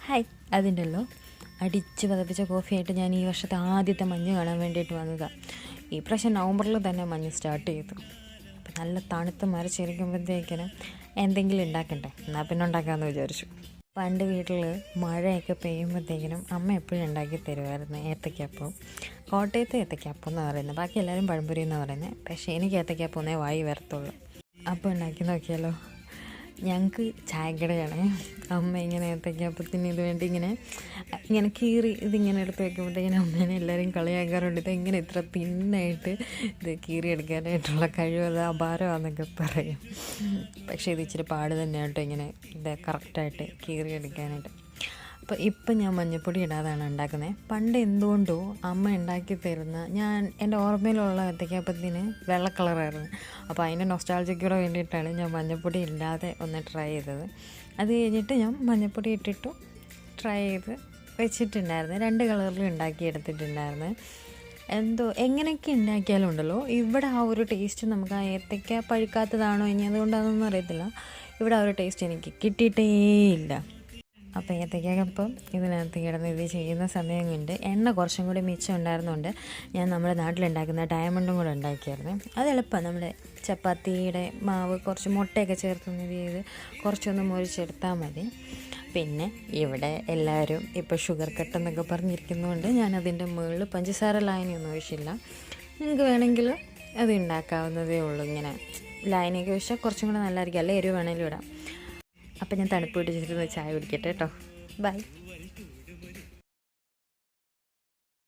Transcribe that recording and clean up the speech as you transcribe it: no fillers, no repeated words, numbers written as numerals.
Hi, അതുണ്ടല്ലോ അടിച്ച് പതപ്പിച്ച കോഫിയായിട്ട് ഞാൻ ഈ വർഷത്തെ ആദ്യത്തെ മഞ്ഞ് കാണാൻ വേണ്ടിയിട്ട് വന്നതാണ്. ഈ പ്രാവശ്യം നവംബറിൽ തന്നെ മഞ്ഞ് സ്റ്റാർട്ട് ചെയ്തു. അപ്പം നല്ല തണുത്ത് മരച്ചിരിക്കുമ്പോഴത്തേക്കിന് എന്തെങ്കിലും ഉണ്ടാക്കണ്ടേ, എന്നാൽ പിന്നെ ഉണ്ടാക്കാമെന്ന് വിചാരിച്ചു. പണ്ട് വീട്ടിൽ മഴയൊക്കെ പെയ്യുമ്പോഴത്തേക്കിനും അമ്മ എപ്പോഴും ഉണ്ടാക്കി തരുമായിരുന്നു ഏത്തയ്ക്കപ്പം. കോട്ടയത്തെ ഏത്തയ്ക്കപ്പം എന്ന് പറയുന്നത്, ബാക്കി എല്ലാവരും പഴംപൊരി എന്നാണ് പറയുന്നത്. പക്ഷേ എനിക്ക് ഏത്തയ്ക്കപ്പം ഒന്നേ വായി വരത്തുള്ളൂ. അപ്പം ഉണ്ടാക്കി നോക്കിയാലോ. ഞങ്ങൾക്ക് ചായക്കടയാണ്. അമ്മ ഇങ്ങനെ ഏത്തയ്ക്കപ്പത്തിന് ഇത് വേണ്ടി ഇങ്ങനെ കീറി ഇതിങ്ങനെ എടുത്ത് വയ്ക്കുമ്പോഴത്തേക്കിന് അമ്മേനെ എല്ലാവരും കളിയാക്കാറുണ്ട്. ഇതെങ്ങനെ ഇത്ര തിന്നായിട്ട് ഇത് കീറി എടുക്കാനായിട്ടുള്ള കഴിവ്, അത് അപാരമാണെന്നൊക്കെ പറയും. പക്ഷേ ഇത് ഇച്ചിരി പാട് തന്നെയായിട്ട് ഇങ്ങനെ ഇത് കറക്റ്റായിട്ട് കീറി എടുക്കാനായിട്ട്. അപ്പോൾ ഇപ്പം ഞാൻ മഞ്ഞൾപ്പൊടി ഇടാതാണ് ഉണ്ടാക്കുന്നത്. പണ്ട് എന്തുകൊണ്ടോ അമ്മ ഉണ്ടാക്കി തരുന്ന, എൻ്റെ ഓർമ്മയിലുള്ള ഏത്തയ്ക്കപ്പത്തിന് വെള്ള കളറായിരുന്നു. അപ്പോൾ അതിൻ്റെ നൊസ്റ്റാൾജിക്കൂടെ വേണ്ടിയിട്ടാണ് ഞാൻ മഞ്ഞൾപ്പൊടി ഇല്ലാതെ ഒന്ന് ട്രൈ ചെയ്തത്. അത് കഴിഞ്ഞിട്ട് ഞാൻ മഞ്ഞൾപ്പൊടി ഇട്ടിട്ട് ട്രൈ ചെയ്ത് വെച്ചിട്ടുണ്ടായിരുന്നു. 2 കളറിലും ഉണ്ടാക്കിയെടുത്തിട്ടുണ്ടായിരുന്നു. എങ്ങനെയൊക്കെ ഉണ്ടാക്കിയാലും ഉണ്ടല്ലോ, ഇവിടെ ആ ഒരു ടേസ്റ്റ് നമുക്ക് ആ ഏത്തയ്ക്ക പഴുക്കാത്തതാണോ ഇനി അതുകൊണ്ടാണെന്നൊന്നും അറിയത്തില്ല, ഇവിടെ ആ ഒരു ടേസ്റ്റ് എനിക്ക് കിട്ടിയിട്ടേയില്ല. അപ്പോൾ ഏത്തയ്ക്കപ്പം ഇതിനകത്ത് കിടന്ന് ഇത് ചെയ്യുന്ന സമയം കൊണ്ട് എണ്ണ കുറച്ചും കൂടി മിച്ചം ഉണ്ടായിരുന്നുകൊണ്ട് ഞാൻ നമ്മുടെ നാട്ടിലുണ്ടാക്കുന്ന ഡയമണ്ടും കൂടെ ഉണ്ടാക്കിയായിരുന്നു. അത് എളുപ്പമാണ്. നമ്മുടെ ചപ്പാത്തിയുടെ മാവ് കുറച്ച് മുട്ടയൊക്കെ ചേർത്തൊന്ന് ഇത് ചെയ്ത് കുറച്ചൊന്ന് മുറിച്ചെടുത്താൽ മതി. പിന്നെ ഇവിടെ എല്ലാവരും ഇപ്പോൾ ഷുഗർ കട്ടെന്നൊക്കെ പറഞ്ഞിരിക്കുന്നതുകൊണ്ട് ഞാനതിൻ്റെ മുകളിൽ പഞ്ചസാര ലായനിയൊന്നും ഒഴിച്ചില്ല. നിങ്ങൾക്ക് വേണമെങ്കിൽ അത് ഉണ്ടാക്കാവുന്നതേ ഉള്ളൂ. ഇങ്ങനെ ലായനിയൊക്കെ ഒഴിച്ചാൽ കുറച്ചും കൂടെ നല്ലതായിരിക്കും, അല്ലെ എരിവ് വേണമെങ്കിലും ഇടാം. അപ്പം ഞാൻ തണുപ്പ് പിടിച്ചിരുന്ന് ചായ കുടിക്കട്ടെ കേട്ടോ. ബൈ.